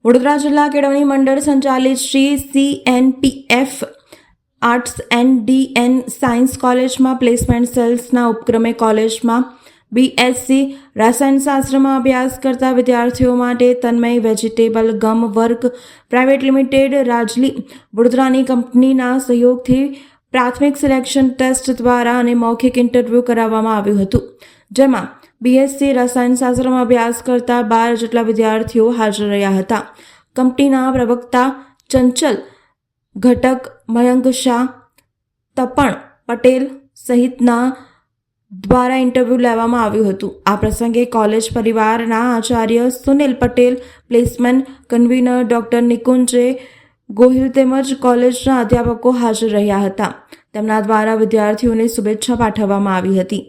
વડોદરા જિલ્લા કેળવણી મંડળ સંચાલિત Shri CNPF arts and DN science કોલેજમાં પ્લેસમેન્ટ સેલ્સના ઉપક્રમે કોલેજમાં BSc રસાયણશાસ્ત્રમાં અભ્યાસ કરતા વિદ્યાર્થીઓ માટે તન્મય વેજીટેબલ ગમ વર્ક પ્રાઇવેટ લિમિટેડ રાજલી વડોદરાની કંપનીના સહયોગથી પ્રાથમિક સિલેક્શન ટેસ્ટ દ્વારા અને મૌખિક ઇન્ટરવ્યૂ કરાવવામાં આવ્યું હતું, જેમાં BSc રસાયણશાસ્ત્રમાં અભ્યાસ કરતા 12 જેટલા વિદ્યાર્થીઓ હાજર રહ્યા હતા. કંપનીના પ્રવક્તા ચંચલ ઘટક, મયંક શાહ, તપણ પટેલ સહિતના દ્વારા ઇન્ટરવ્યૂ લેવામાં આવ્યું હતું. આ પ્રસંગે કોલેજ પરિવારના આચાર્ય Sunil Patel, placement convener doctor નિકુંજે ગોહિલ તેમજ કોલેજના અધ્યાપકો હાજર રહ્યા હતા. તેમના દ્વારા વિદ્યાર્થીઓને શુભેચ્છા પાઠવવામાં આવી હતી.